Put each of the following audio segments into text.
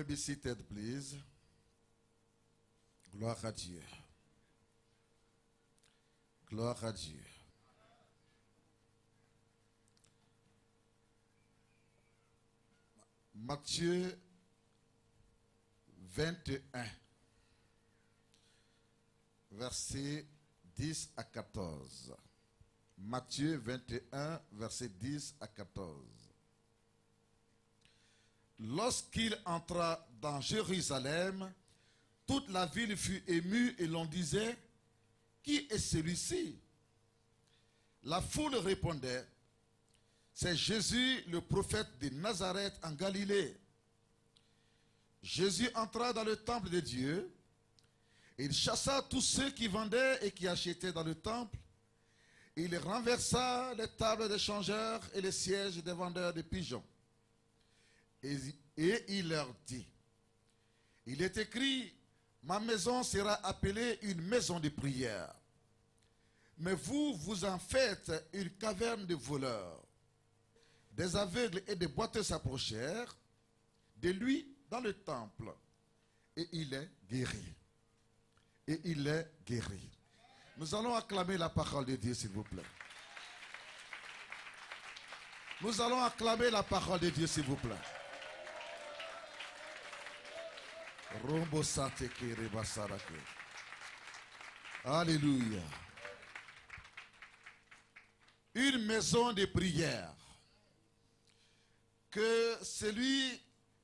Be seated, please. Gloire à Dieu. Gloire à Dieu. Matthieu 21, versets 10 à 14. Matthieu 21, versets 10 à 14. Lorsqu'il entra dans Jérusalem, toute la ville fut émue et l'on disait, « Qui est celui-ci » La foule répondait, « C'est Jésus, le prophète de Nazareth en Galilée. » Jésus entra dans le temple de Dieu. Il chassa tous ceux qui vendaient et qui achetaient dans le temple. Il renversa les tables des changeurs et les sièges des vendeurs de pigeons. Et il leur dit, il est écrit, ma maison sera appelée une maison de prière. Mais vous, vous en faites une caverne de voleurs. Des aveugles et des boiteux s'approchèrent de lui dans le temple. Et il est guéri. Et il est guéri. Nous allons acclamer la parole de Dieu, s'il vous plaît. Nous allons acclamer la parole de Dieu, s'il vous plaît. Alléluia. Une maison de prière. Que celui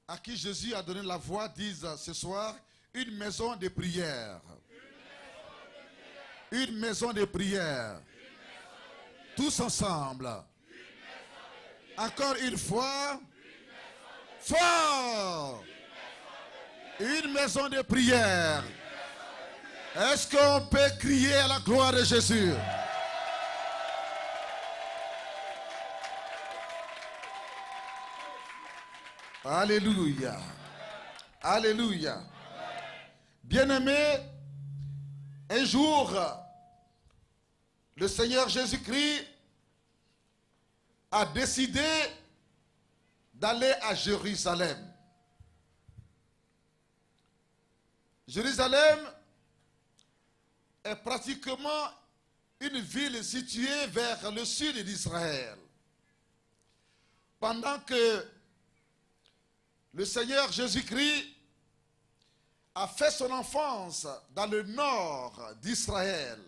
à qui Jésus a donné la voix dise ce soir, une maison de prière. Une maison de prière. Tous ensemble. Encore une fois. Fort. Une maison de prière. Est-ce qu'on peut crier à la gloire de Jésus? Alléluia. Alléluia. Bien-aimés, un jour, le Seigneur Jésus-Christ a décidé d'aller à Jérusalem. Jérusalem est pratiquement une ville située vers le sud d'Israël. Pendant que le Seigneur Jésus-Christ a fait son enfance dans le nord d'Israël,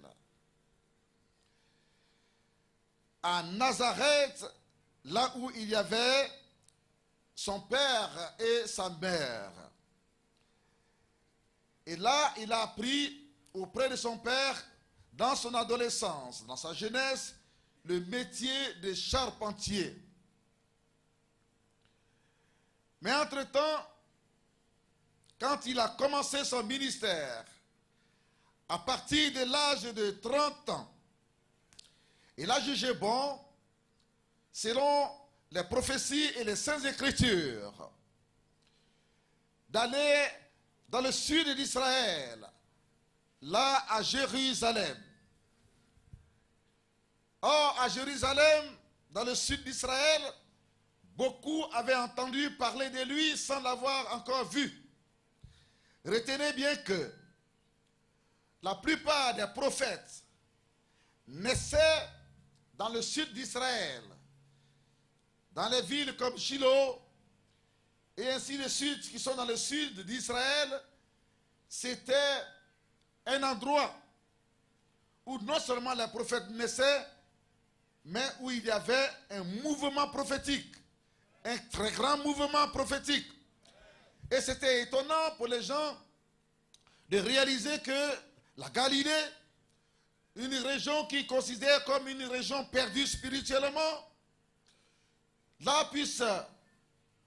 à Nazareth, là où il y avait son père et sa mère. Et là, il a appris auprès de son père, dans son adolescence, dans sa jeunesse, le métier de charpentier. Mais entre-temps, quand il a commencé son ministère, à partir de l'âge de 30 ans, il a jugé bon, selon les prophéties et les saintes écritures, d'aller dans le sud d'Israël, là à Jérusalem. Or, à Jérusalem, dans le sud d'Israël, beaucoup avaient entendu parler de lui sans l'avoir encore vu. Retenez bien que la plupart des prophètes naissaient dans le sud d'Israël, dans les villes comme Shiloh, et ainsi de suite, qui sont dans le sud d'Israël. C'était un endroit où non seulement les prophètes naissaient, mais où il y avait un mouvement prophétique, un très grand mouvement prophétique. Et c'était étonnant pour les gens de réaliser que la Galilée, une région qui considère comme une région perdue spirituellement, là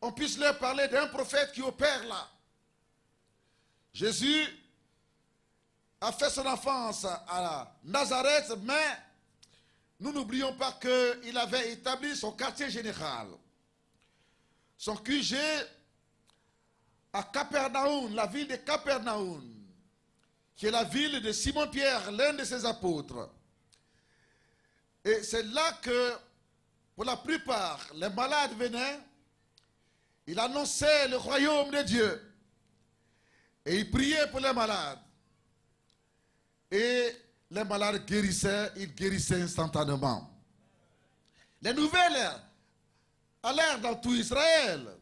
on puisse leur parler d'un prophète qui opère là. Jésus a fait son enfance à Nazareth, mais nous n'oublions pas qu'il avait établi son quartier général, son QG à Capernaum, la ville de Capernaum, qui est la ville de Simon-Pierre, l'un de ses apôtres. Et c'est là que, pour la plupart, les malades venaient, il annonçait le royaume de Dieu, et il priait pour les malades. Et les malades guérissaient, ils guérissaient instantanément. Les nouvelles allèrent dans tout Israël,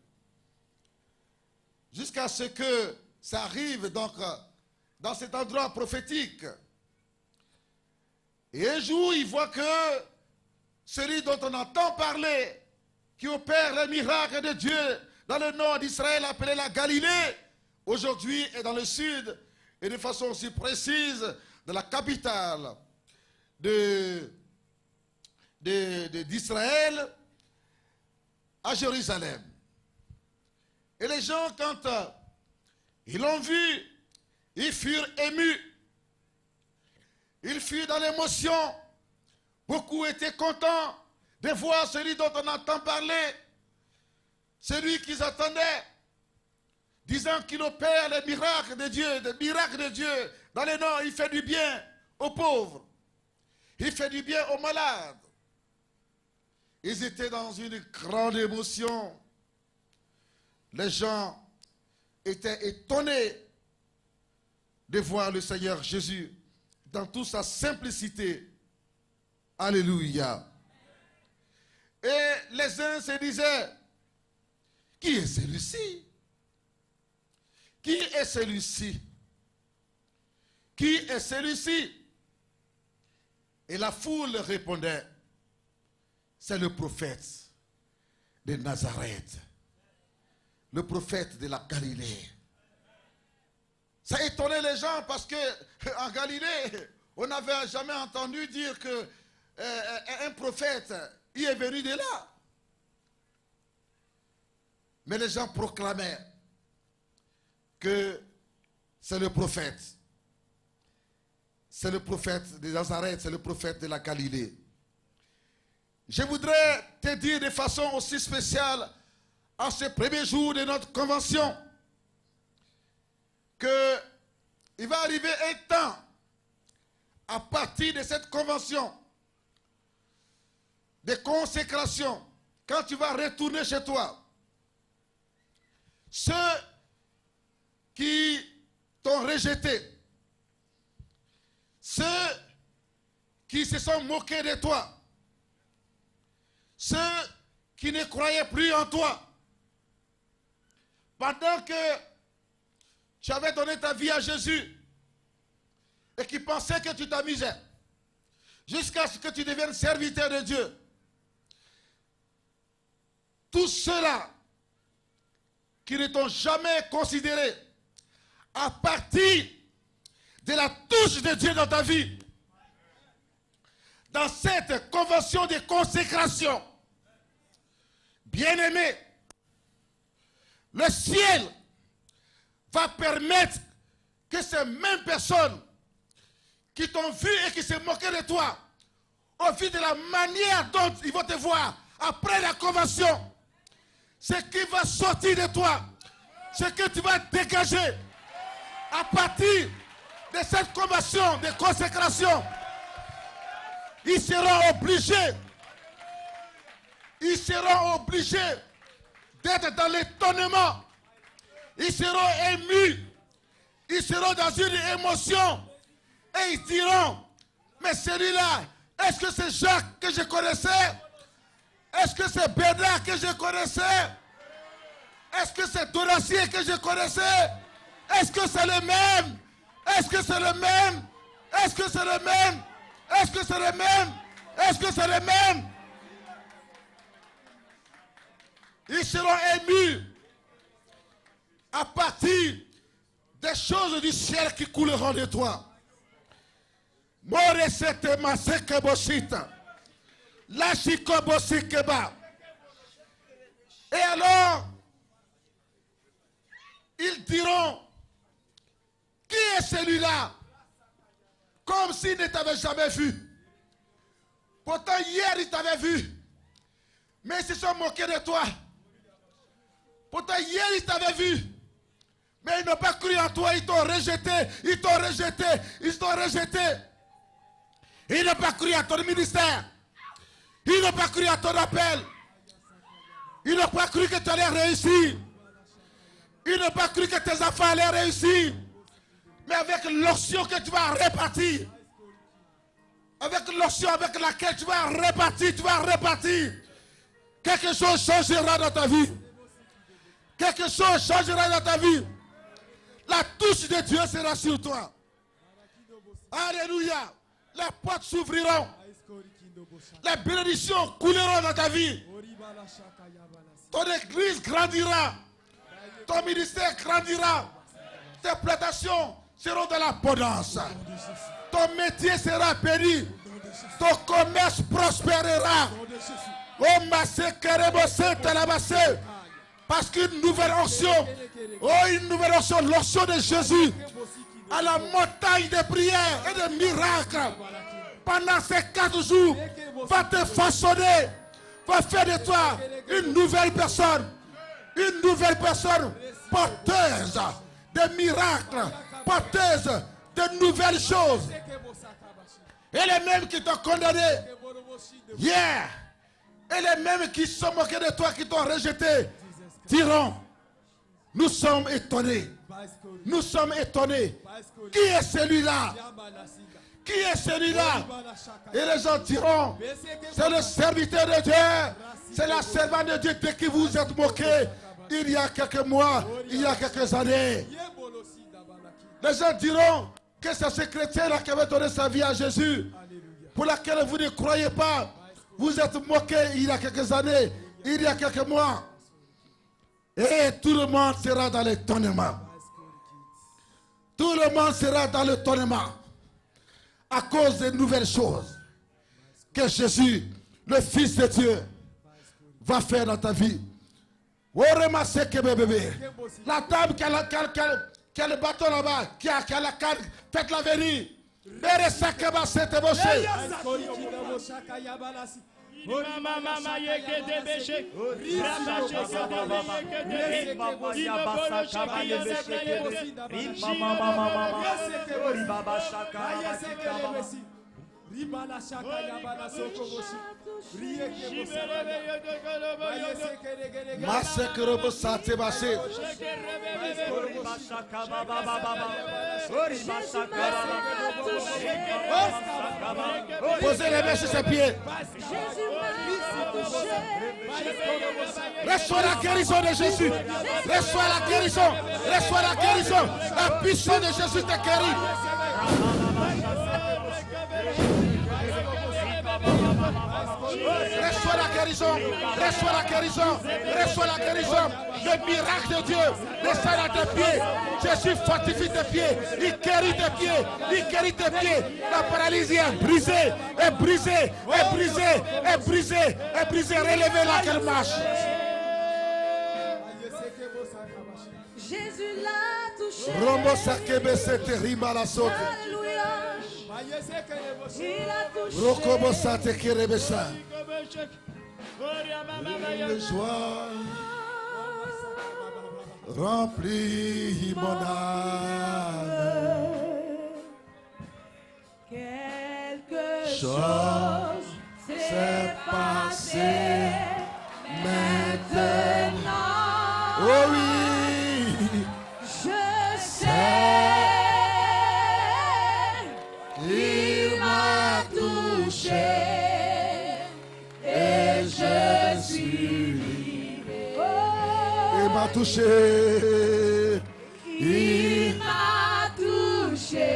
jusqu'à ce que ça arrive donc dans cet endroit prophétique. Et un jour, il voit que celui dont on entend parler, qui opère les miracles de Dieu dans le nord d'Israël, appelé la Galilée, aujourd'hui est dans le sud, et de façon aussi précise, de la capitale d'Israël, à Jérusalem. Et les gens, quand ils l'ont vu, ils furent émus. Ils furent dans l'émotion. Beaucoup étaient contents de voir celui dont on entend parler, celui qu'ils attendaient, disant qu'il opère les miracles de Dieu, des miracles de Dieu. Dans le nord, il fait du bien aux pauvres. Il fait du bien aux malades. Ils étaient dans une grande émotion. Les gens étaient étonnés de voir le Seigneur Jésus dans toute sa simplicité. Alléluia. Et les uns se disaient, qui est celui-ci? Qui est celui-ci? Qui est celui-ci? Et la foule répondait, c'est le prophète de Nazareth, le prophète de la Galilée. Ça étonnait les gens parce qu'en Galilée, on n'avait jamais entendu dire qu'un prophète y est venu de là. Mais les gens proclamaient que c'est le prophète. C'est le prophète de Nazareth, c'est le prophète de la Galilée. Je voudrais te dire de façon aussi spéciale, en ce premier jour de notre convention, qu'il va arriver un temps, à partir de cette convention, de consécration, quand tu vas retourner chez toi, ceux qui t'ont rejeté, ceux qui se sont moqués de toi, ceux qui ne croyaient plus en toi, pendant que tu avais donné ta vie à Jésus et qui pensaient que tu t'amusais, jusqu'à ce que tu deviennes serviteur de Dieu, tous ceux-là qui ne t'ont jamais considéré à partir de la touche de Dieu dans ta vie, dans cette convention de consécration, bien-aimé, le ciel va permettre que ces mêmes personnes qui t'ont vu et qui se moquaient de toi, au vu de la manière dont ils vont te voir après la convention, ce qui va sortir de toi, ce que tu vas dégager à partir de cette convention de consécration, ils seront obligés d'être dans l'étonnement. Ils seront émus. Ils seront dans une émotion. Et ils diront, mais celui-là, est-ce que c'est Jacques que je connaissais? Est-ce que c'est Bernard que je connaissais? Est-ce que c'est Donatien que je connaissais? Est-ce que c'est le même? Est-ce que c'est le même? Est-ce que c'est le même? Est-ce que c'est le même? Est-ce que c'est le même? Ils seront émus à partir des choses du ciel qui couleront de toi. Moresete maseke boshita. Lashiko bosikeba. Et alors, ils diront, qui est celui-là? Comme s'ils ne t'avaient jamais vu. Pourtant, hier, ils t'avaient vu. Mais ils se sont moqués de toi. Pourtant, hier, ils t'avaient vu. Mais ils n'ont pas cru en toi. Ils t'ont rejeté. Ils t'ont rejeté. Ils t'ont rejeté. Ils n'ont pas cru à ton ministère. Ils n'ont pas cru à ton appel. Ils n'ont pas cru que tu allais réussir. Ils n'ont pas cru que tes enfants allaient réussir. Mais avec l'onction que tu vas répartir, avec l'onction avec laquelle tu vas répartir, quelque chose changera dans ta vie. Quelque chose changera dans ta vie. La touche de Dieu sera sur toi. Alléluia. Les portes s'ouvriront. Les bénédictions couleront dans ta vie. Ton église grandira. Ton ministère grandira. Tes plantations seront de l'abondance. Ton métier sera béni. Ton commerce prospérera. Oh, massé, carébosé, talabassé. Parce qu'une nouvelle onction, l'onction de Jésus, à la montagne de prières et de miracles, pendant ces 4 jours, va te façonner, va faire de toi une nouvelle personne porteuse de miracles, porteuse de nouvelles choses. Et les mêmes qui t'ont condamné hier, et les mêmes qui sont moqués de toi, qui t'ont rejeté, diront, nous sommes étonnés. Nous sommes étonnés. Qui est celui-là? Qui est celui-là? Et les gens diront, c'est le serviteur de Dieu. C'est la servante de Dieu de qui vous êtes moqués il y a quelques mois, il y a quelques années. Les gens diront que c'est ce chrétien-là qui avait donné sa vie à Jésus, pour laquelle vous ne croyez pas. Vous êtes moqués il y a quelques années, il y a quelques mois. Et tout le monde sera dans l'étonnement. Tout le monde sera dans l'étonnement à cause des nouvelles choses que Jésus, le Fils de Dieu, va faire dans ta vie. La dame qui a le bâton là-bas, qui a la canne, faites-la venir. Mama yeke de beche, rama cheke de posez les mains sur ses pieds. Reçois la guérison de Jésus. Reçois la guérison. Reçois la guérison. La puissance de Jésus te guérit. Reçois la guérison. Reçois la guérison. Reçois la guérison. Le miracle de Dieu descend à tes pieds. Jésus fortifie tes pieds. Il guérit tes pieds. Il guérit tes pieds. La paralysie est brisée. Est brisée. Est brisée. Est brisée. Est brisée. Relevez-la qu'elle marche. Jésus l'a touché. Rombo sakebe sete rima la sote. Alléluia. Il a touché. Rokobo sate kerebesa. Le joie remplit mon âme. Quelque Chose s'est passé maintenant. Oh oui, je sais, il m'a touché et je suis libre. Il m'a touché. Il m'a touché.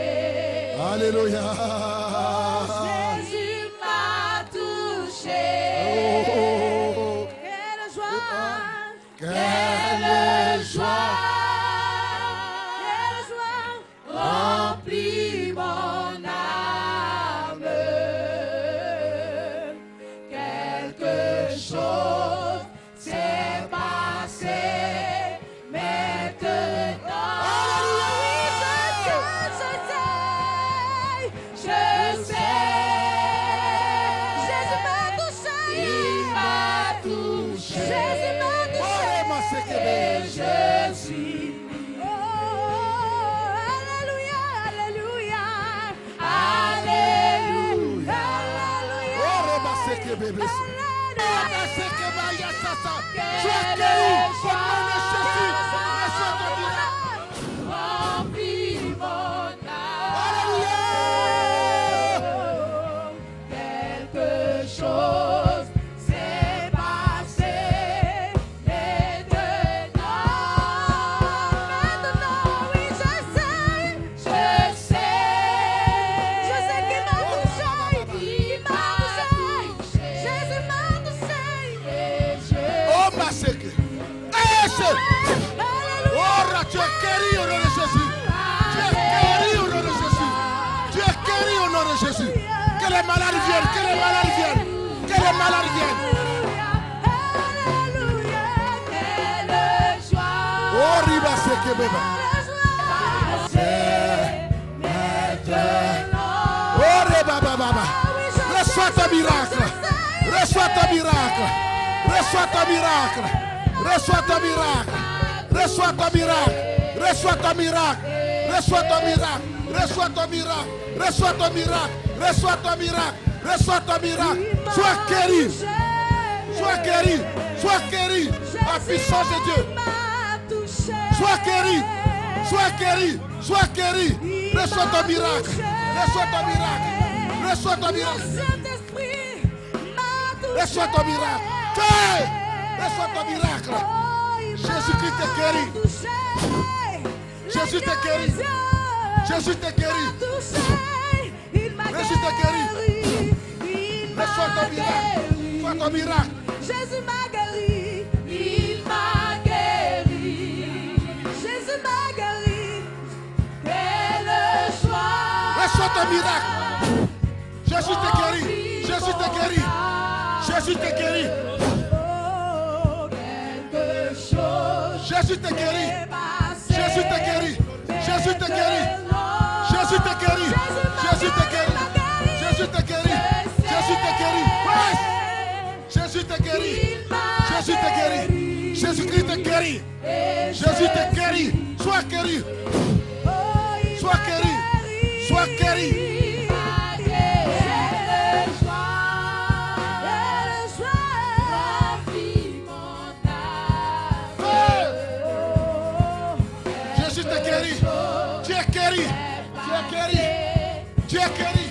Alléluia. Jésus m'a touché. Oh, Quelle joie. quelle joie Quelle joie remplit mon âme. Quelque chose s'est passé maintenant. Je sais. Jésus m'a touché. Il m'a touché. Jésus m'a touché. Et je suis. Oh, alléluia, alléluia, alléluia, alléluia. Sois guéri au nom de Jésus. Reçois ton miracle. Remplis mon âme. Alléluia. Quelque chose s'est passé maintenant. Maintenant, oui, je sais. Je sais qu'il m'a touché. Il m'a touché. Jésus m'a touché. Et je. Oh, ma seke. Oh, tu es guéri au nom de Jésus. Tu es guéri au nom de Jésus. Tu es guéri au nom de Jésus. Que les malades viennent. Que les malades viennent. Que les malades viennent. Alléluia, quelle joie. Oh, riba seke beba. Oh, reba baba. Reçois ton miracle. Reçois ton miracle. Reçois ton miracle. Reçois ton miracle. Reçois ton miracle. Reçois ton miracle. Reçois ton miracle. Reçois ton miracle. Reçois ton miracle. Reçois ton miracle. Reçois ton miracle. Sois guéri. Sois guéri. Sois guéri. La puissance de Dieu. Sois guéri. Sois guéri. Sois guéri. Reçois ton miracle. Reçois ton miracle. Reçois ton miracle. Reçois ton miracle. Reçois ton miracle. Jésus-Christ te guérit. Jésus te guérit. Jésus te guérit. Jésus te guérit. Reçois ton miracle. Reçois ton miracle. Jésus m'a guéri. Il m'a guéri. Jésus m'a guéri. Quelle joie. Reçois ton miracle. Jésus te guérit. Jésus te guérit. Jésus te guérit. Oh, quelque chose. Jésus te guérit. s'est passé. Jésus te guérit. Jésus te guérit. Jésus te guérit. Jésus te guérit. Jésus te guérit. Jésus te guérit. Jésus te guérit. Jésus te guérit. Jésus-Christ te guérit. Jésus te guérit. Sois guéri. Sois guéri. Sois guéri. Jésus te guérit. Tu es guéri. Tu es guéri. Tu es guéri.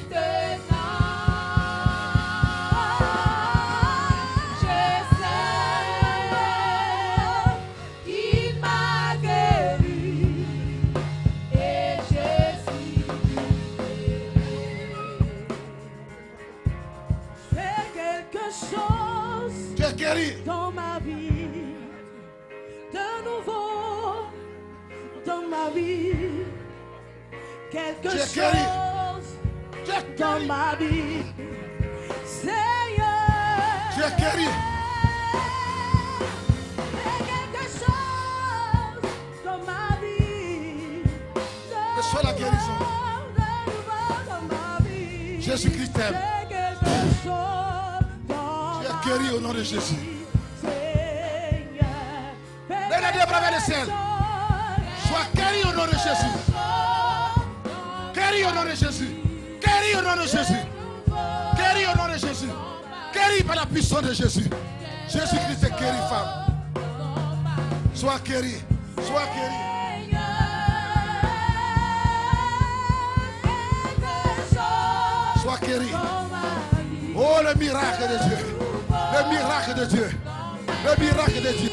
dans ma vie. Quelque Tu es chose guéri. Tu es dans guéri. ma vie. Seigneur. Tu es guéri. Fais quelque chose dans ma vie. Reçois la guérison. Dans ma vie. Jésus-Christ t'aime. Fais quelque chose dans Tu es ma guéri au nom de Jésus. vie. Seigneur. Fais Lève la main, bravez le ciel. Sois guéri au nom de Jésus. Guéri au nom de Jésus. Guéri au nom de Jésus. Guéri au nom de Jésus. Guéri par la puissance de Jésus. Jésus-Christ est guéri, femme. Sois guéri. Sois guéri. Sois guéri. Oh, le miracle de Dieu. Le miracle de Dieu. Le miracle de Dieu.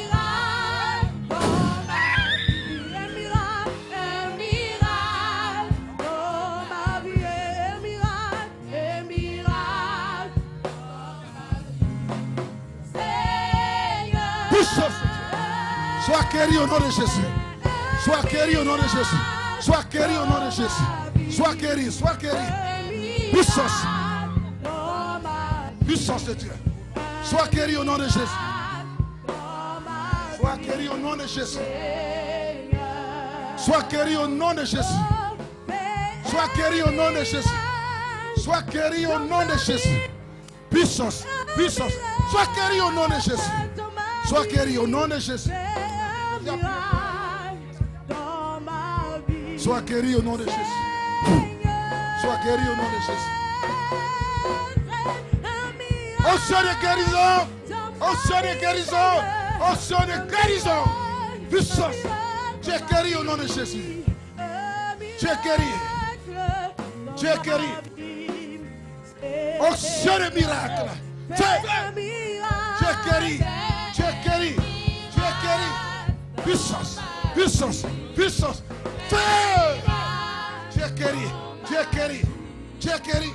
Sois guéri au nom de Jésus. Sois guéri au nom de Jésus. Sois guéri au nom de Jésus. Sois guéri, sois guéri. Puissance. Puissance de Dieu. Sois guéri au nom de Jésus. Sois guéri au nom de Jésus. Sois guéri au nom de Jésus. Sois guéri au nom de Jésus. Sois guéri au nom de Jésus. Puissance, puissance. Sois guéri au nom de Jésus. Sois guéri au nom de Jésus. Sois guéri au nom de Jésus. Sois guéri au nom de Jésus. Onction de guérison. Onction de guérison. Onction de guérison. Puissance. Tu es guéri au nom de Jésus. Tu es guéri. Tu es guéri. Onction de miracle. Tu es guéri. Tu es guéri. Tu es guéri. Puissance. Puissance. Puissance. Feu. Tu es guéri. Tu es guéri. Tu es guéri.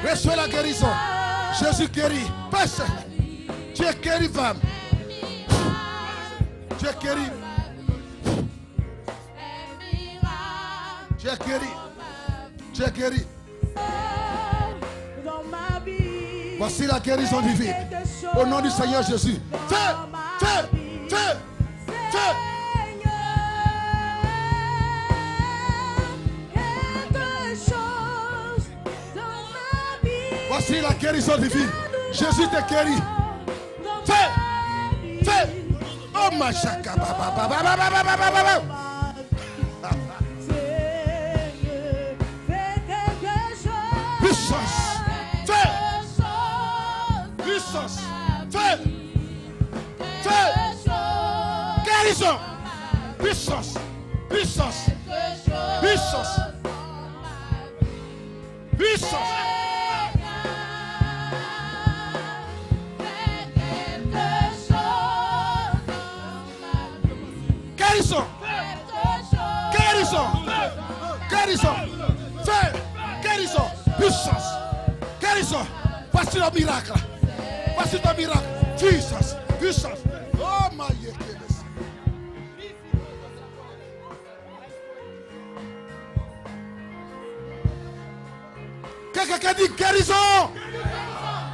Reçois la guérison. Jésus guérit. Passe. Tu es guéri, femme. Tu es guéri. Tu es guéri. Tu es guéri. Voici la guérison divine. Au nom du Seigneur Jésus. Fais, fais, fais, fais. Voici la guérison divine. Jésus te guérit. Fais, fais. Oh ma chaka. Puissance. Fais. Puissance. Fais. Fais. Guérison. Puissance. Puissance. Puissance. Puissance. Guérison. Guérison. Guérison. Fais. Guérison. Puissance. Guérison. Voici le miracle. Voici le miracle. Puissance. Puissance. Oh my goodness. Quelqu'un dit guérison.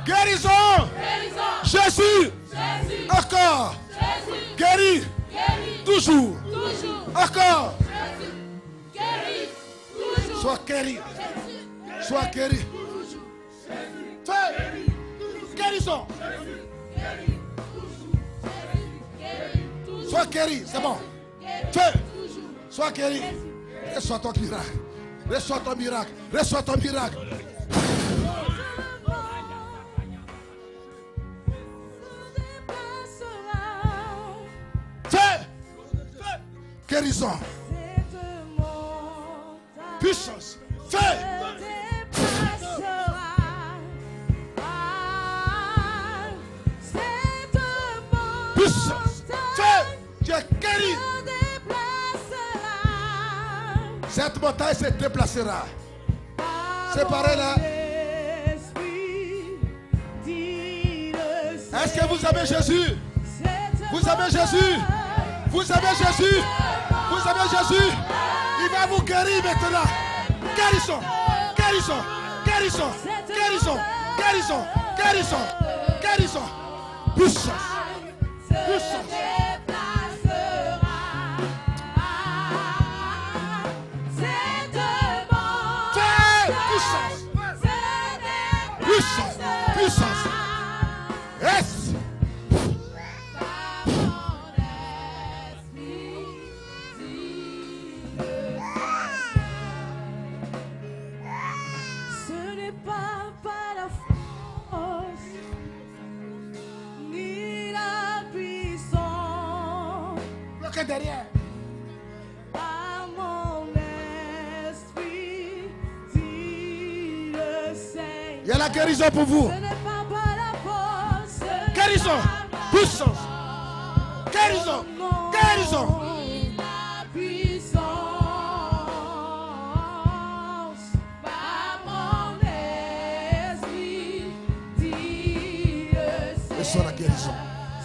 Guérison. Jésus. Encore. Guéri. Toujours. Encore. Sois guéri. Sois guéri. Fais. Guérison. Sois guéri. C'est bon. Fais. Sois guéri. Reçois ton miracle. Reçois ton miracle. Reçois ton miracle. Fais. Guérison. Puissance. Fais. Puissance. Fais. Tu es guéri. Cette montagne se déplacera. C'est pareil là. Est-ce que vous avez Jésus? Vous avez Jésus? Vous avez Jésus? Vous avez Jésus? Il va vous guérir maintenant. Guérison, guérison, guérison, guérison, guérison, guérison, guérison. Puissance, puissance. Puissance, puissance. Yes. Ce n'est pas par la force ni la puissance. Bloquez derrière. Par mon esprit, dit le Seigneur. Il y a la guérison pour vous. Ce n'est pas par la force. Guérison, puissance. Guérison, guérison. La puissance. Par mon esprit, dit le Seigneur. Reçois la guérison.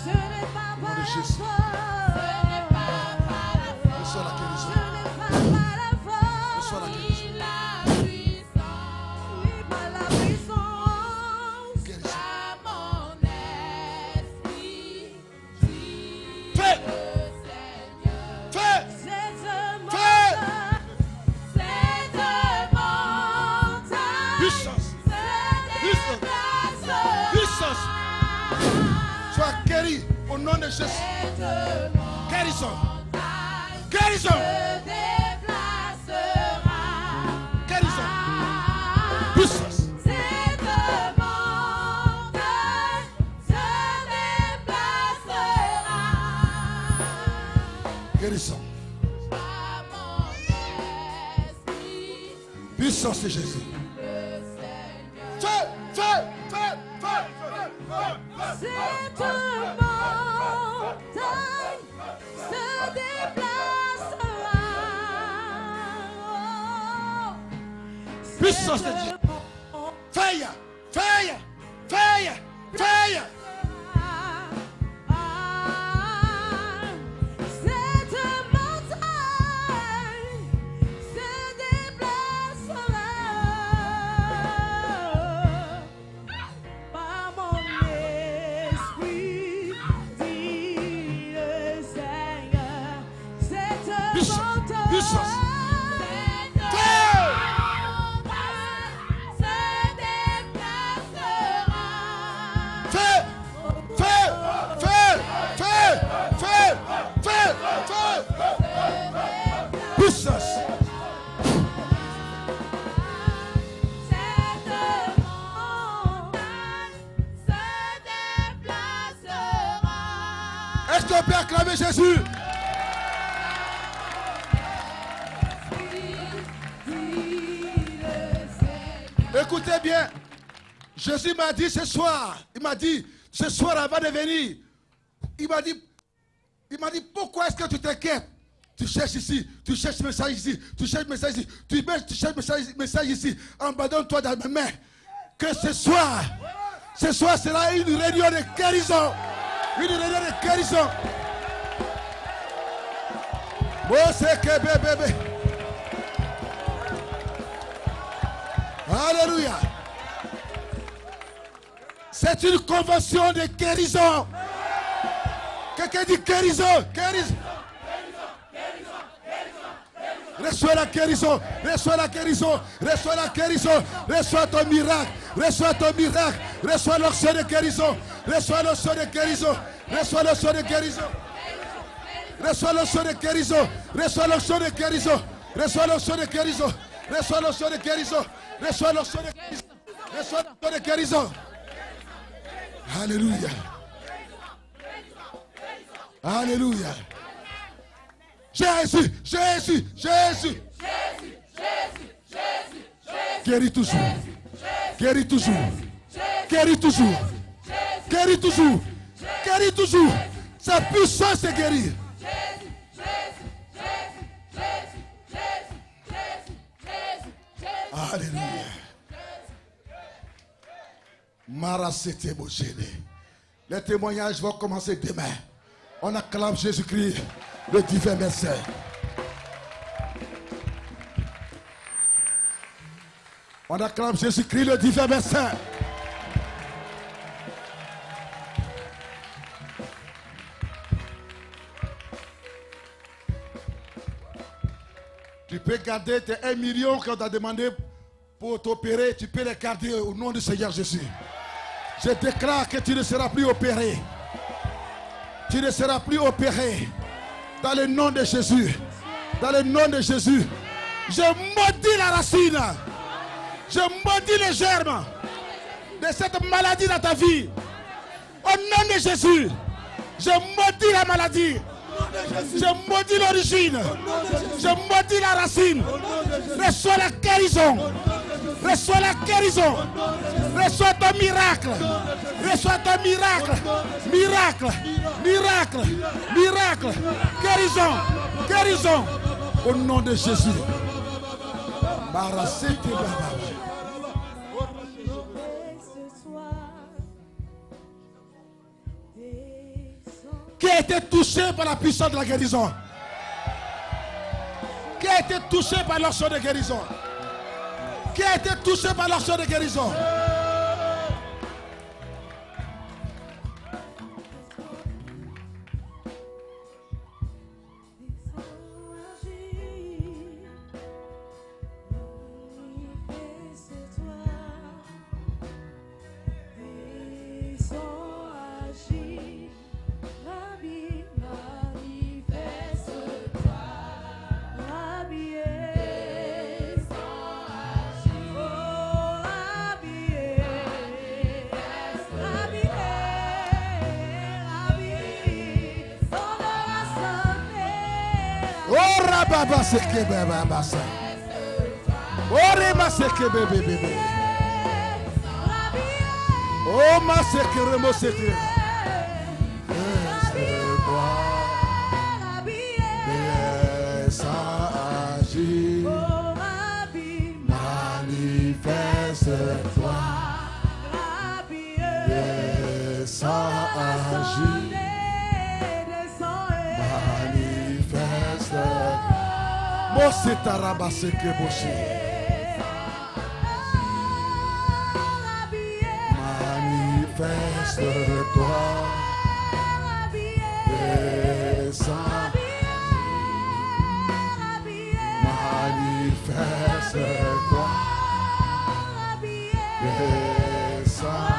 Ce n'est pas Au nom par de la Jésus. force. Reçois la guérison. Ce n'est pas par la force. Reçois la guérison. Ni par la puissance. Guérison. Fais. Fais. Cette Fais. montagne Puissance. se déplace. Puissance. Sois guéri au nom de Jésus. Cette Guérison. montagne Guérison. se déplacera. Guérison. Puissance. Cette montagne se déplacera. Guérison. Par mon esprit, Puissance de Jésus. le Seigneur. Fais. Fais. Fais. Fais. Cette montagne se déplacera. Puissance de Dieu. Fais. Fais. Fais. Fais. Cette montagne se déplacera. Par mon esprit, dit le Seigneur. Cette Puissance, montagne puissance. se déplacera. Fais. Fais. Fais. Fais. Fais. Fais. Fais. Puissance. Cette montagne se déplacera. Est-ce qu'on peut acclamer Jésus? Écoutez bien. Jésus m'a dit ce soir, il m'a dit, ce soir avant de venir, il m'a dit, pourquoi est-ce que tu t'inquiètes? Tu cherches ici, tu cherches message ici, tu cherches message ici, tu cherches message ici, abandonne-toi dans mes mains. Que ce soir sera une réunion de guérison. Une réunion de guérison. Bébé. Alléluia. C'est une convention de guérison. Quelqu'un dit guérison. Guérison. Reçois la guérison, reçois la guérison, reçois la guérison, reçois ton miracle, reçois ton miracle, reçois l'onction de guérison, reçois l'onction de guérison, reçois l'onction de guérison, reçois l'onction de guérison, reçois l'onction de guérison, reçois l'onction de guérison, reçois l'onction de guérison, reçois l'onction de guérison, reçois l'onction de guérison. Alléluia. Alléluia. Jésus, Jésus, Jésus. Guéris toujours. Guéris toujours. Guéris toujours. Guéris toujours. Guéris toujours. Sa puissance est guérie. Alléluia. Marasete Boshede. Les témoignages vont commencer demain. On acclame Jésus-Christ, le divin médecin. On acclame Jésus-Christ, le divin médecin. Tu peux garder tes 1 million qu'on t'a demandé pour t'opérer. Tu peux les garder au nom du Seigneur Jésus. Je déclare que tu ne seras plus opéré. Tu ne seras plus opéré. Dans le nom de Jésus. Dans le nom de Jésus. Je maudis la racine. Je maudis le germe de cette maladie dans ta vie. Au nom de Jésus. Je maudis la maladie. Je maudis l'origine. Je maudis la racine. Reçois la guérison. Reçois la guérison. Reçois ton miracle. Reçois ton miracle. Miracle. Miracle. Miracle. Guérison. Guérison. Au nom de Jésus. Marasete Baba. Qui a été touché par la puissance de la guérison? Qui a été touché par l'onction de guérison? Qui a été touché par l'onction de guérison? Baba seke baba basa. Ore ma seke bebe bebe. Oh ma seke remo seke. Manifeste-toi. Descends agis. Manifeste-toi. Descends. Manifeste-toi. Descends.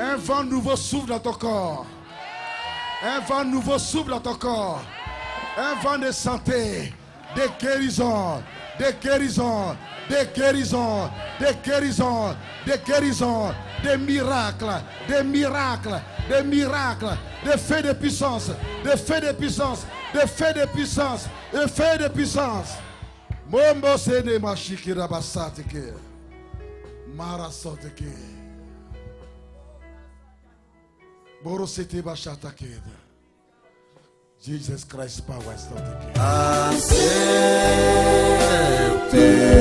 Un vent nouveau souffle dans ton corps. Un vent nouveau souffle dans ton corps. Un vent de santé, de guérison, de guérison, de guérison, de guérison, de guérison, de miracles, de miracles, de miracles, de feu de puissance, de feu de puissance, de feu de puissance, de feu de puissance. Mombo sene mashikira basatike. Marasoteke. Borosete bashatakeda. Jesus Christ power is not the